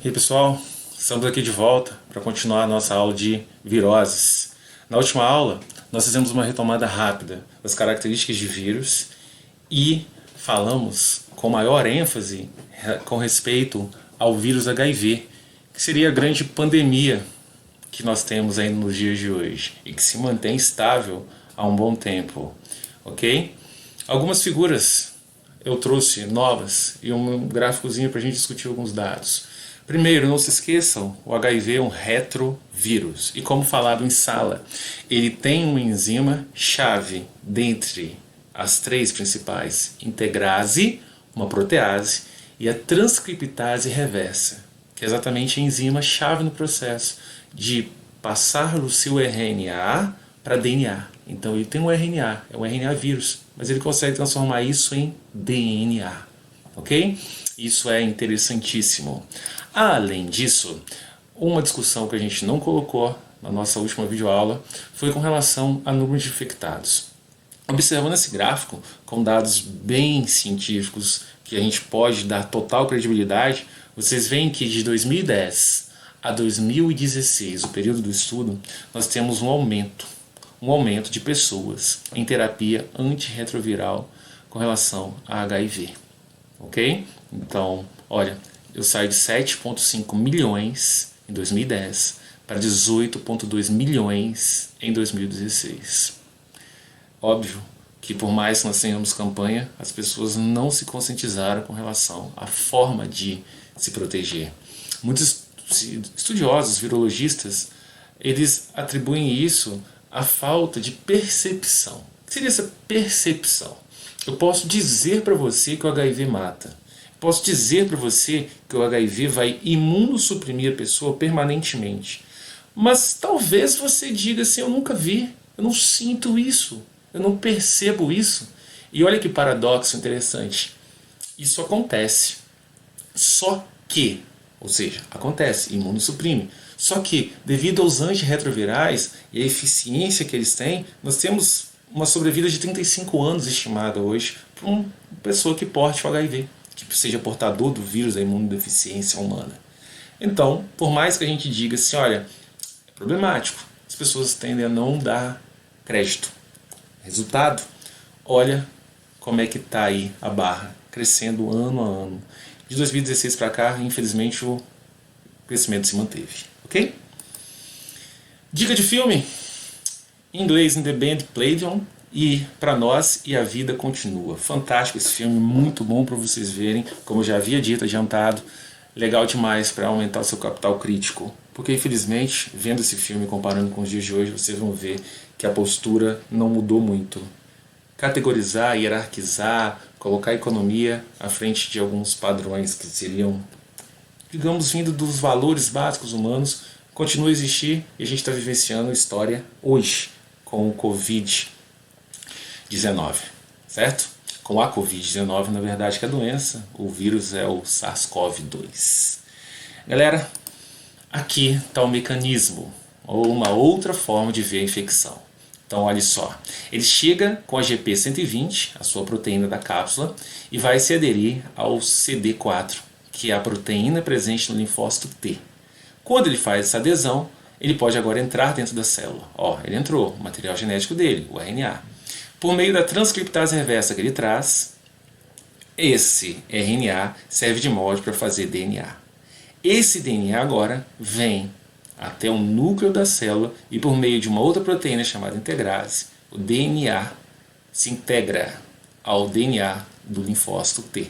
E aí, pessoal, estamos aqui de volta para continuar a nossa aula de viroses. Na última aula, nós fizemos uma retomada rápida das características de vírus e falamos com maior ênfase com respeito ao vírus HIV, que seria a grande pandemia que nós temos ainda nos dias de hoje e que se mantém estável há um bom tempo, ok? Algumas figuras eu trouxe novas e um gráficozinho para a gente discutir alguns dados. Primeiro, não se esqueçam, o HIV é um retrovírus. E como falado em sala, ele tem uma enzima chave dentre as três principais: integrase, uma protease, e a transcriptase reversa, que é exatamente a enzima chave no processo de passar o seu RNA para DNA. Então ele tem um RNA, é um RNA vírus, mas ele consegue transformar isso em DNA, ok? Isso é interessantíssimo. Além disso, uma discussão que a gente não colocou na nossa última videoaula foi com relação a número de infectados. Observando esse gráfico, com dados bem científicos, que a gente pode dar total credibilidade, vocês veem que de 2010 a 2016, o período do estudo, nós temos um aumento de pessoas em terapia antirretroviral com relação a HIV, ok? Então, olha, eu saio de 7,5 milhões em 2010 para 18,2 milhões em 2016. Óbvio que por mais que nós tenhamos campanha, as pessoas não se conscientizaram com relação à forma de se proteger. Muitos estudiosos, virologistas, eles atribuem isso à falta de percepção. O que seria essa percepção? Eu posso dizer para você que o HIV mata. Posso dizer para você que o HIV vai imunossuprimir a pessoa permanentemente. Mas talvez você diga assim: eu nunca vi, eu não sinto isso, eu não percebo isso. E olha que paradoxo interessante. Isso acontece. Só que, ou seja, acontece, imunossuprime. Só que, devido aos antirretrovirais e a eficiência que eles têm, nós temos uma sobrevida de 35 anos estimada hoje para uma pessoa que porte o HIV, que seja portador do vírus da imunodeficiência humana. Então, por mais que a gente diga assim, olha, é problemático, as pessoas tendem a não dar crédito. Resultado, olha como é que está aí a barra, crescendo ano a ano. De 2016 para cá, infelizmente, o crescimento se manteve, ok? Dica de filme, em inglês, In the Band Played On, e Para Nós e a Vida Continua. Fantástico esse filme, muito bom para vocês verem, como eu já havia dito, adiantado, legal demais para aumentar o seu capital crítico, porque infelizmente, vendo esse filme comparando com os dias de hoje, vocês vão ver que a postura não mudou muito. Categorizar, hierarquizar, colocar a economia à frente de alguns padrões que seriam, digamos, vindo dos valores básicos humanos, continua a existir e a gente está vivenciando história hoje com o Covid-19, certo? Com a Covid-19, na verdade, que é a doença, o vírus é o SARS-CoV-2. Galera, aqui está o mecanismo, ou uma outra forma de ver a infecção. Então, olha só, ele chega com a GP120, a sua proteína da cápsula, e vai se aderir ao CD4, que é a proteína presente no linfócito T. Quando ele faz essa adesão, ele pode agora entrar dentro da célula. Ó, ele entrou, o material genético dele, o RNA. Por meio da transcriptase reversa que ele traz, esse RNA serve de molde para fazer DNA. Esse DNA agora vem até o núcleo da célula e por meio de uma outra proteína chamada integrase, o DNA se integra ao DNA do linfócito T,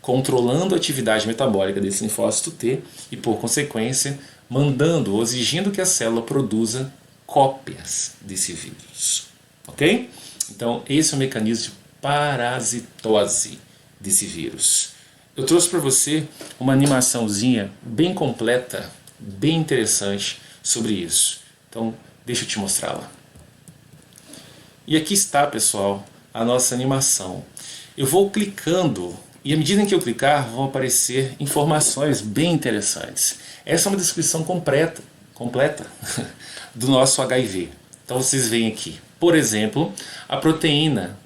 controlando a atividade metabólica desse linfócito T e, por consequência, mandando ou exigindo que a célula produza cópias desse vírus. Ok? Então, esse é o mecanismo de parasitose desse vírus. Eu trouxe para você uma animaçãozinha bem completa, bem interessante sobre isso. Então, deixa eu te mostrá-la. E aqui está, pessoal, a nossa animação. Eu vou clicando e à medida em que eu clicar vão aparecer informações bem interessantes. Essa é uma descrição completa do nosso HIV. Então vocês veem aqui, por exemplo, a proteína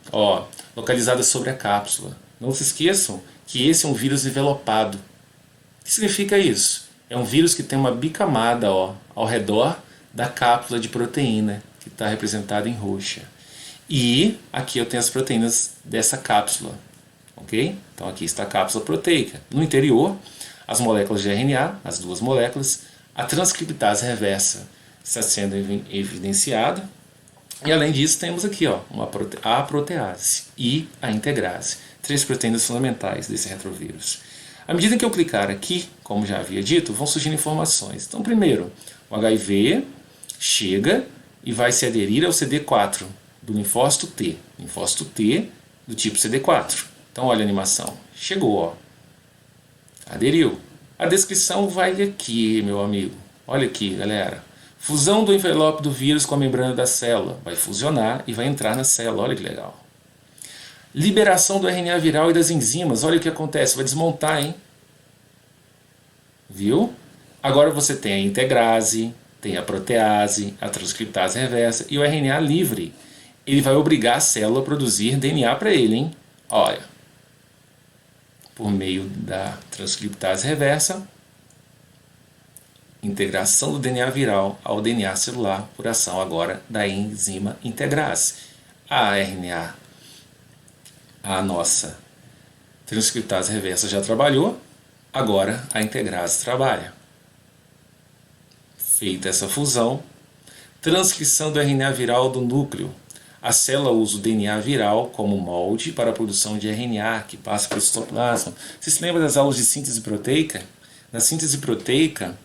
localizada sobre a cápsula. Não se esqueçam que esse é um vírus envelopado. O que significa isso? É um vírus que tem uma bicamada, ó, ao redor da cápsula de proteína, que está representada em roxa. E aqui eu tenho as proteínas dessa cápsula, ok? Então aqui está a cápsula proteica. No interior, as moléculas de RNA, as duas moléculas, a transcriptase reversa está sendo evidenciada. E além disso, temos aqui ó, a protease e a integrase, 3 proteínas fundamentais desse retrovírus. À medida que eu clicar aqui, como já havia dito, vão surgindo informações. Então, primeiro, o HIV chega e vai se aderir ao CD4 do linfócito T. Linfócito T do tipo CD4. Então, olha a animação. Chegou, ó. Aderiu. A descrição vai aqui, meu amigo. Olha aqui, galera. Fusão do envelope do vírus com a membrana da célula. Vai fusionar e vai entrar na célula. Olha que legal. Liberação do RNA viral e das enzimas. Olha o que acontece. Vai desmontar, hein? Viu? Agora você tem a integrase, tem a protease, a transcriptase reversa e o RNA livre. Ele vai obrigar a célula a produzir DNA para ele, hein? Olha. Por meio da transcriptase reversa, integração do DNA viral ao DNA celular por ação agora da enzima integrase. A RNA, a nossa transcriptase reversa já trabalhou, agora a integrase trabalha. Feita essa fusão, transcrição do RNA viral do núcleo. A célula usa o DNA viral como molde para a produção de RNA que passa para o citoplasma. Você se lembra das aulas de síntese proteica? Na síntese proteica,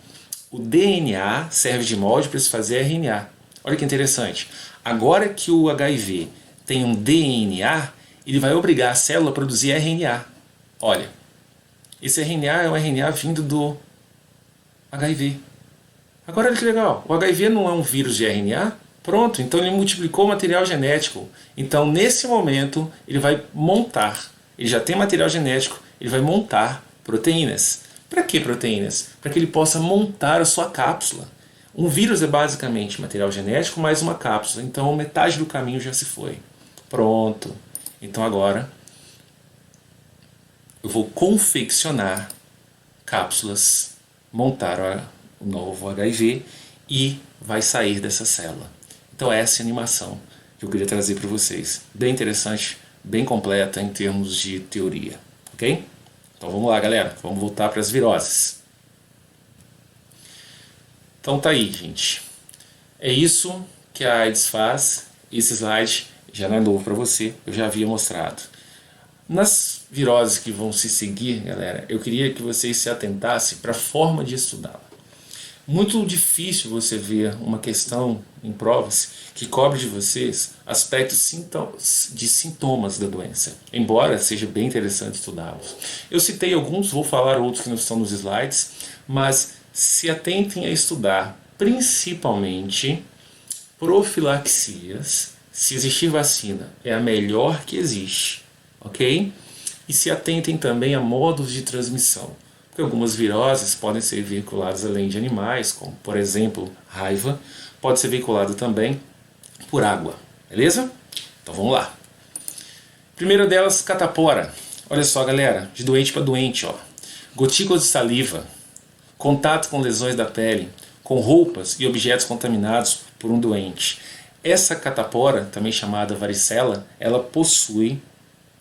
o DNA serve de molde para se fazer RNA. Olha que interessante. Agora que o HIV tem um DNA, ele vai obrigar a célula a produzir RNA. Olha, esse RNA é um RNA vindo do HIV. Agora olha que legal, o HIV não é um vírus de RNA? Pronto, então ele multiplicou o material genético. Então nesse momento ele vai montar, ele já tem material genético, ele vai montar proteínas. Para que proteínas? Para que ele possa montar a sua cápsula. Um vírus é basicamente material genético mais uma cápsula, então metade do caminho já se foi. Pronto, então agora eu vou confeccionar cápsulas, montar o novo HIV e vai sair dessa célula. Então essa é a animação que eu queria trazer para vocês. Bem interessante, bem completa em termos de teoria. Ok? Então vamos lá, galera. Vamos voltar para as viroses. Então tá aí, gente. É isso que a AIDS faz. Esse slide já não é novo para você, eu já havia mostrado. Nas viroses que vão se seguir, galera, eu queria que vocês se atentassem para a forma de estudá-la. Muito difícil você ver uma questão em provas que cobre de vocês aspectos de sintomas da doença, embora seja bem interessante estudá-los. Eu citei alguns, vou falar outros que não estão nos slides, mas se atentem a estudar principalmente profilaxias. Se existir vacina, é a melhor que existe, ok? E se atentem também a modos de transmissão. Porque algumas viroses podem ser veiculadas além de animais, como por exemplo raiva, pode ser veiculada também por água, beleza? Então vamos lá. Primeira delas, catapora. Olha só, galera, de doente para doente, ó. Gotículas de saliva, contato com lesões da pele, com roupas e objetos contaminados por um doente. Essa catapora, também chamada varicela, ela possui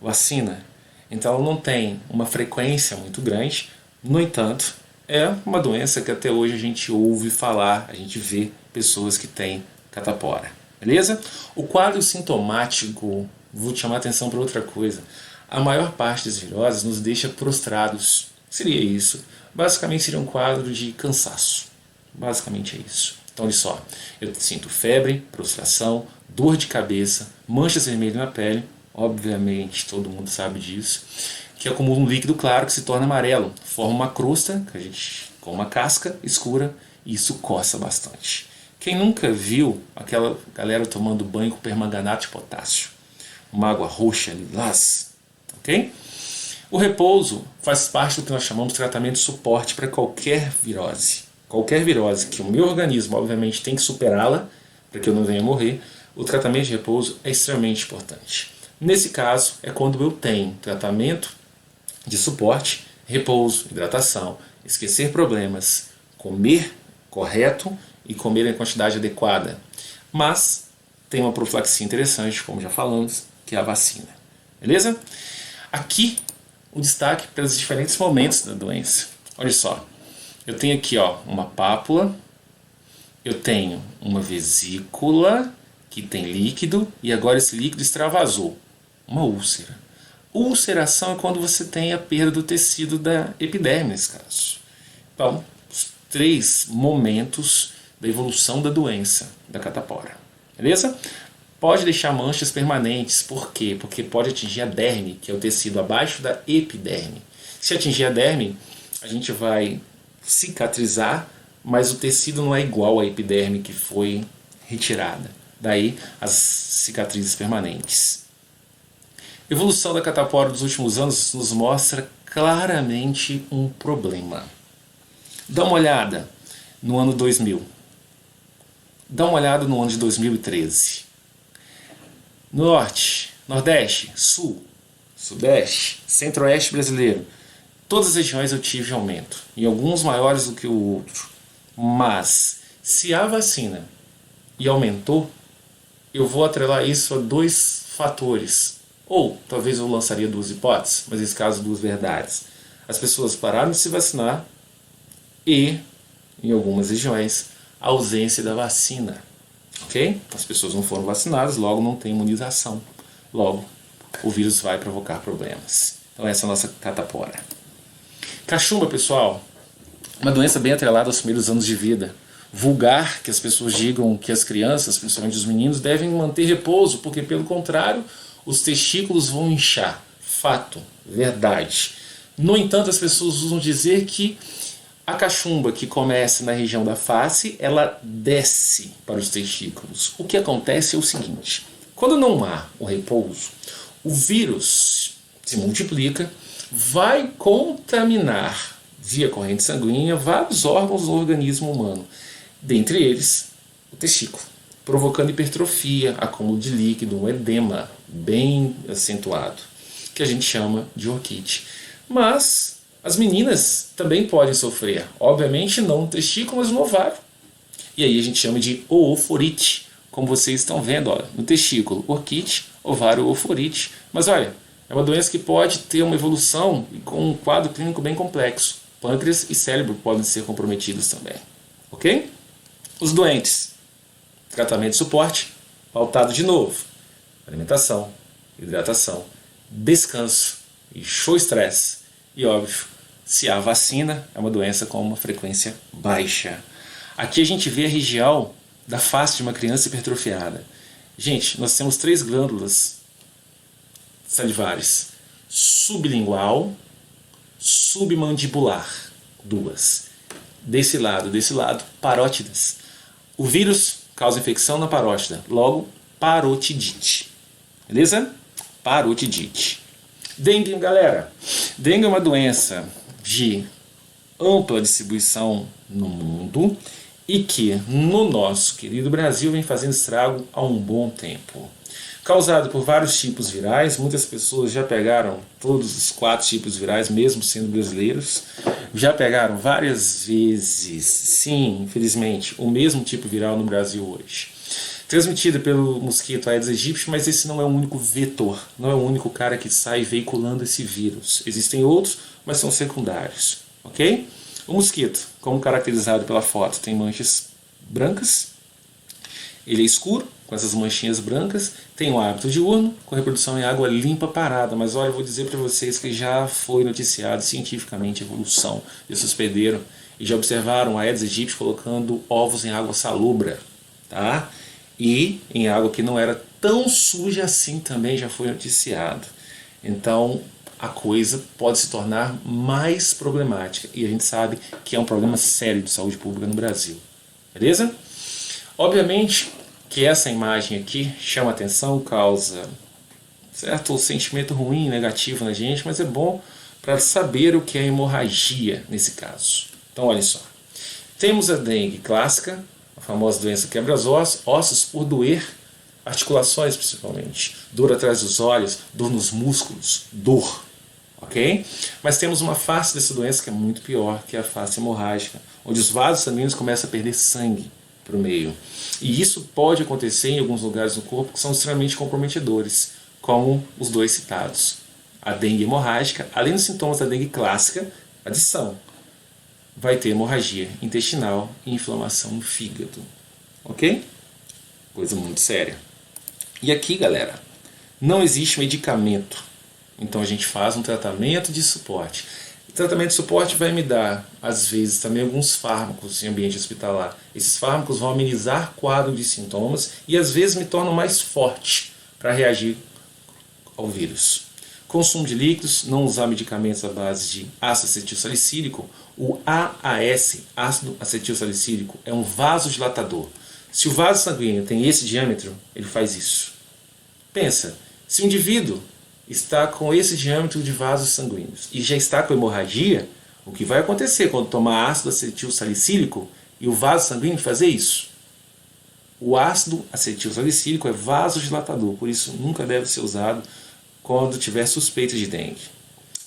vacina. Então ela não tem uma frequência muito grande. No entanto, é uma doença que até hoje a gente ouve falar, a gente vê pessoas que têm catapora. Beleza? O quadro sintomático, vou te chamar a atenção para outra coisa. A maior parte das viroses nos deixa prostrados. Seria isso. Basicamente seria um quadro de cansaço. Basicamente é isso. Então olha só, eu sinto febre, prostração, dor de cabeça, manchas vermelhas na pele, obviamente todo mundo sabe disso, que acumula um líquido claro que se torna amarelo, forma uma crosta, que a gente, com uma casca escura, e isso coça bastante. Quem nunca viu aquela galera tomando banho com permanganato de potássio? Uma água roxa, lilás, ok? O repouso faz parte do que nós chamamos de tratamento de suporte para qualquer virose. Qualquer virose que o meu organismo, obviamente, tem que superá-la para que eu não venha morrer, o tratamento de repouso é extremamente importante. Nesse caso, é quando eu tenho tratamento de suporte repouso, hidratação, esquecer problemas, comer correto e comer em quantidade adequada. Mas tem uma profilaxia interessante, como já falamos, que é a vacina. Beleza? Aqui o destaque para os diferentes momentos da doença. Olha só, eu tenho aqui uma pápula, eu tenho uma vesícula que tem líquido e agora esse líquido extravasou. Uma úlcera. Ulceração é quando você tem a perda do tecido da epiderme, nesse caso. Então, os 3 momentos da evolução da doença da catapora. Beleza? Pode deixar manchas permanentes. Por quê? Porque pode atingir a derme, que é o tecido abaixo da epiderme. Se atingir a derme, a gente vai cicatrizar, mas o tecido não é igual à epiderme que foi retirada. Daí as cicatrizes permanentes. A evolução da catapora dos últimos anos nos mostra claramente um problema. Dá uma olhada no ano 2000. Dá uma olhada no ano de 2013. Norte, Nordeste, Sul, Sudeste, Centro-Oeste brasileiro. Todas as regiões eu tive aumento. Em alguns maiores do que o outro. Mas, se a vacina e aumentou, eu vou atrelar isso a 2 fatores. Ou, talvez eu lançaria 2 hipóteses, mas nesse caso 2 verdades. As pessoas pararam de se vacinar e, em algumas regiões, a ausência da vacina. Ok? As pessoas não foram vacinadas, logo não tem imunização. Logo, o vírus vai provocar problemas. Então essa é a nossa catapora. Cachumba, pessoal, uma doença bem atrelada aos primeiros anos de vida. Vulgar que as pessoas digam que as crianças, principalmente os meninos, devem manter repouso, porque pelo contrário, os testículos vão inchar. Fato, verdade. No entanto, as pessoas usam dizer que a cachumba que começa na região da face, ela desce para os testículos. O que acontece é o seguinte: quando não há o repouso, o vírus se multiplica, vai contaminar via corrente sanguínea vários órgãos do organismo humano, dentre eles o testículo, provocando hipertrofia, acúmulo de líquido, um edema bem acentuado, que a gente chama de orquite. Mas as meninas também podem sofrer, obviamente não no testículo, mas no ovário. E aí a gente chama de ooforite, como vocês estão vendo, olha, no testículo, orquite, ovário, ooforite. Mas olha, é uma doença que pode ter uma evolução com um quadro clínico bem complexo. Pâncreas e cérebro podem ser comprometidos também. Ok? Os doentes. Tratamento de suporte, pautado de novo. Alimentação, hidratação, descanso e show estresse. E óbvio, se há vacina, é uma doença com uma frequência baixa. Aqui a gente vê a região da face de uma criança hipertrofiada. Gente, nós temos 3 glândulas salivares: sublingual, submandibular, 2. Desse lado, parótidas. O vírus causa infecção na parótida, logo parotidite. Beleza? Parotidite. Dengue, galera. Dengue é uma doença de ampla distribuição no mundo e que no nosso querido Brasil vem fazendo estrago há um bom tempo. Causado por vários tipos virais, muitas pessoas já pegaram todos os 4 tipos virais, mesmo sendo brasileiros. Já pegaram várias vezes, sim, infelizmente, o mesmo tipo viral no Brasil hoje. Transmitida pelo mosquito Aedes aegypti, mas esse não é o único vetor, não é o único cara que sai veiculando esse vírus. Existem outros, mas são secundários, ok? O mosquito, como caracterizado pela foto, tem manchas brancas, ele é escuro, com essas manchinhas brancas, tem um hábito diurno, com reprodução em água limpa parada, mas olha, eu vou dizer para vocês que já foi noticiado cientificamente a evolução desse hospedeiro e já observaram a Aedes aegypti colocando ovos em água salobra, tá? E em água que não era tão suja assim também já foi noticiado. Então a coisa pode se tornar mais problemática e a gente sabe que é um problema sério de saúde pública no Brasil. Beleza? Obviamente que essa imagem aqui chama atenção, causa certo sentimento ruim, negativo na gente, mas é bom para saber o que é hemorragia nesse caso. Então olha só, temos a dengue clássica, a famosa doença quebra-ossos, ossos por doer, articulações principalmente, dor atrás dos olhos, dor nos músculos, dor. ok? Mas temos uma face dessa doença que é muito pior, que é a face hemorrágica, onde os vasos sanguíneos começam a perder sangue para o meio. E isso pode acontecer em alguns lugares do corpo que são extremamente comprometedores, como os dois citados. A dengue hemorrágica, além dos sintomas da dengue clássica, adição, vai ter hemorragia intestinal e inflamação no fígado, ok? Coisa muito séria. E aqui, galera, não existe medicamento. Então a gente faz um tratamento de suporte. O tratamento de suporte vai me dar, às vezes, também alguns fármacos em ambiente hospitalar. Esses fármacos vão amenizar quadro de sintomas e às vezes me tornam mais forte para reagir ao vírus. Consumo de líquidos, não usar medicamentos à base de ácido acetilsalicílico. O AAS, ácido acetilsalicílico, é um vasodilatador. Se o vaso sanguíneo tem esse diâmetro, ele faz isso. Pensa, se um indivíduo está com esse diâmetro de vasos sanguíneos e já está com hemorragia, o que vai acontecer quando tomar ácido acetilsalicílico e o vaso sanguíneo fazer isso? O ácido acetilsalicílico é vasodilatador, por isso nunca deve ser usado quando tiver suspeita de dengue.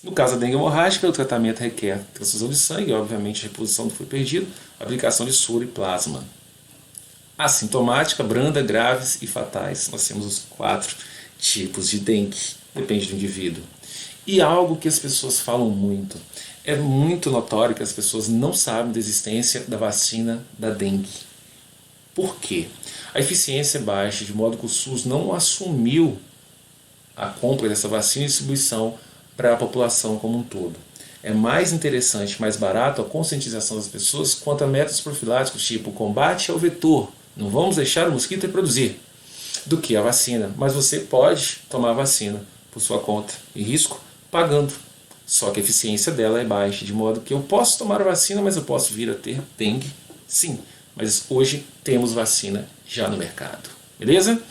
No caso da dengue hemorrágica, o tratamento requer transfusão de sangue, obviamente reposição do fluido perdido, aplicação de soro e plasma. Assintomática, branda, graves e fatais. Nós temos os 4 tipos de dengue, depende do indivíduo. E algo que as pessoas falam muito, é muito notório que as pessoas não sabem da existência da vacina da dengue. Por quê? A eficiência é baixa, de modo que o SUS não assumiu a compra dessa vacina e distribuição para a população como um todo. É mais interessante, mais barato a conscientização das pessoas quanto a métodos profiláticos, tipo combate ao vetor, não vamos deixar o mosquito reproduzir, do que a vacina. Mas você pode tomar a vacina por sua conta e risco, pagando. Só que a eficiência dela é baixa, de modo que eu posso tomar a vacina, mas eu posso vir a ter dengue, sim. Mas hoje temos vacina já no mercado. Beleza?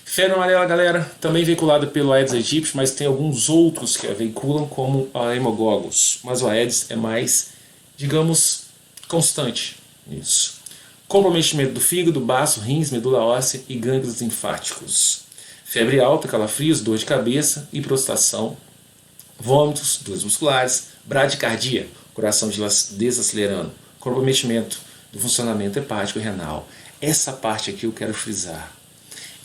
Febre amarela, galera, também veiculada pelo Aedes aegypti, mas tem alguns outros que a veiculam, como a hemogogus. Mas o Aedes é mais, digamos, constante nisso. Comprometimento do fígado, baço, rins, medula óssea e gânglios linfáticos. Febre alta, calafrios, dor de cabeça e prostração. Vômitos, dores musculares, bradicardia, coração desacelerando. Comprometimento do funcionamento hepático e renal. Essa parte aqui eu quero frisar.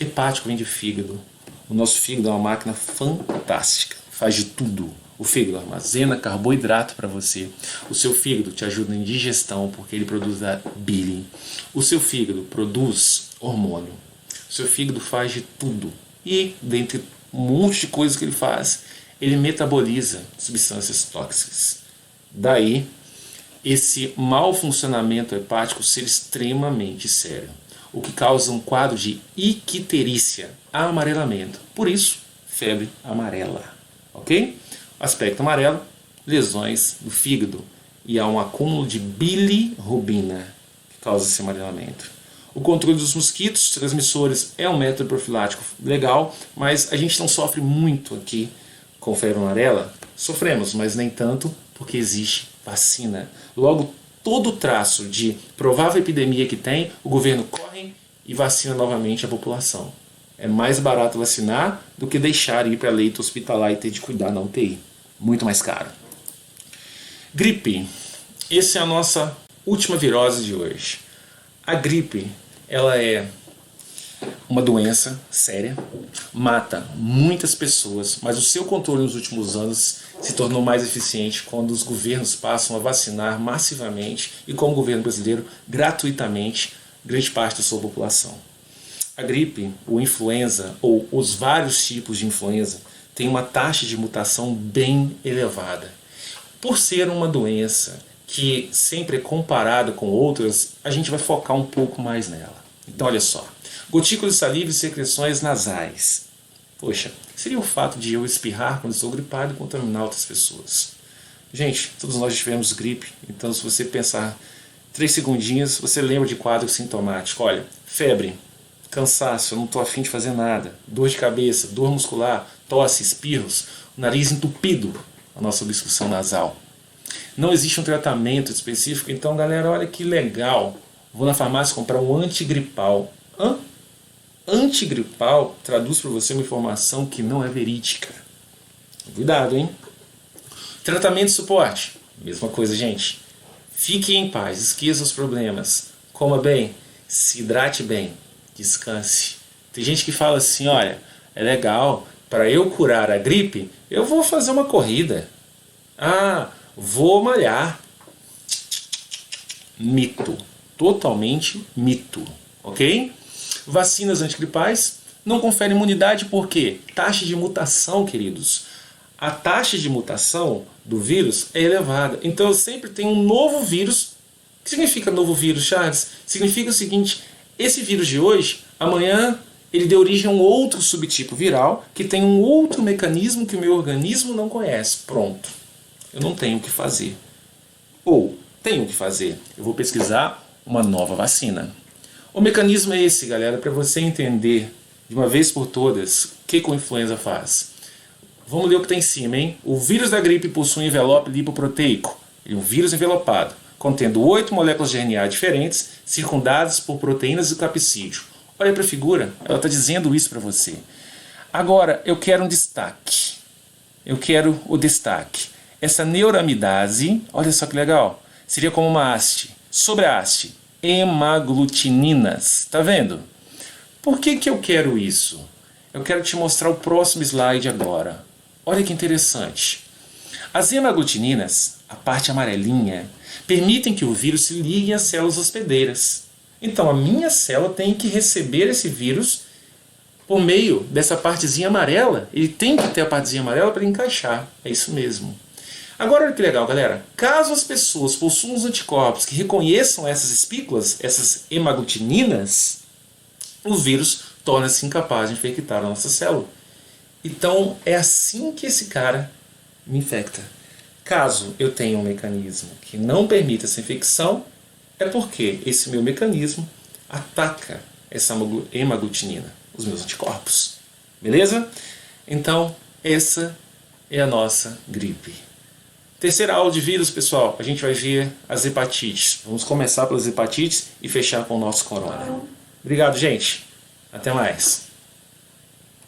Hepático vem de fígado. O nosso fígado é uma máquina fantástica. Faz de tudo. O fígado armazena carboidrato para você. O seu fígado te ajuda em digestão porque ele produz a bile. O seu fígado produz hormônio. O seu fígado faz de tudo. E, dentre um monte de coisas que ele faz, ele metaboliza substâncias tóxicas. Daí, esse mau funcionamento hepático ser extremamente sério, o que causa um quadro de icterícia, amarelamento. Por isso, febre amarela. Ok? Aspecto amarelo, lesões do fígado e há um acúmulo de bilirrubina que causa esse amarelamento. O controle dos mosquitos transmissores é um método profilático legal, mas a gente não sofre muito aqui com febre amarela. Sofremos, mas nem tanto, porque existe vacina. Logo, todo traço de provável epidemia que tem, o governo corre e vacina novamente a população. É mais barato vacinar do que deixar ir para leito hospitalar e ter de cuidar na UTI. Muito mais caro. Gripe. Essa é a nossa última virose de hoje. A gripe, ela é uma doença séria, mata muitas pessoas, mas o seu controle nos últimos anos se tornou mais eficiente quando os governos passam a vacinar massivamente e, como o governo brasileiro, gratuitamente, grande parte da sua população. A gripe, o influenza ou os vários tipos de influenza têm uma taxa de mutação bem elevada. Por ser uma doença que sempre é comparada com outras, a gente vai focar um pouco mais nela. Então, olha só. Gotículas de saliva e secreções nasais. Poxa, seria o fato de eu espirrar quando estou gripado e contaminar outras pessoas. Gente, todos nós tivemos gripe, então se você pensar 3 segundinhos, você lembra de quadro sintomático. Olha, febre, cansaço, eu não estou afim de fazer nada, dor de cabeça, dor muscular, tosse, espirros, nariz entupido, a nossa obstrução nasal. Não existe um tratamento específico, então galera, olha que legal. Vou na farmácia comprar um antigripal. Antigripal traduz para você uma informação que não é verídica. Cuidado, hein? Tratamento e suporte, mesma coisa, gente. Fique em paz, esqueça os problemas, coma bem, se hidrate bem, descanse. Tem gente que fala assim, olha, é legal, para eu curar a gripe, eu vou fazer uma corrida. Ah, vou malhar. Mito, totalmente mito, ok? Vacinas antigripais não conferem imunidade porque taxa de mutação, queridos. A taxa de mutação do vírus é elevada. Então eu sempre tenho um novo vírus. O que significa novo vírus, Charles? Significa o seguinte, esse vírus de hoje, amanhã ele deu origem a um outro subtipo viral que tem um outro mecanismo que o meu organismo não conhece. Pronto. Eu não tenho o que fazer. Ou tenho o que fazer. Eu vou pesquisar uma nova vacina. O mecanismo é esse, galera, para você entender de uma vez por todas o que a influenza faz. Vamos ler o que está em cima, hein? O vírus da gripe possui um envelope lipoproteico. Ele é um vírus envelopado, contendo 8 moléculas de RNA diferentes, circundadas por proteínas do capsídeo. Olha para a figura, ela está dizendo isso para você. Agora, eu quero um destaque. Eu quero o destaque. Essa neuramidase, olha só que legal, seria como uma haste. Sobre a haste, hemaglutininas. Tá vendo? Por que eu quero isso? Eu quero te mostrar o próximo slide agora. Olha que interessante. As hemaglutininas, a parte amarelinha, permitem que o vírus se ligue às células hospedeiras. Então a minha célula tem que receber esse vírus por meio dessa partezinha amarela. Ele tem que ter a partezinha amarela para encaixar. É isso mesmo. Agora olha que legal, galera. Caso as pessoas possuam os anticorpos que reconheçam essas espículas, essas hemaglutininas, o vírus torna-se incapaz de infectar a nossa célula. Então é assim que esse cara me infecta. Caso eu tenha um mecanismo que não permita essa infecção, é porque esse meu mecanismo ataca essa hemaglutinina, os meus anticorpos. Beleza? Então, essa é a nossa gripe. Terceira aula de vírus, pessoal, a gente vai ver as hepatites. Vamos começar pelas hepatites e fechar com o nosso corona. Obrigado, gente. Até mais.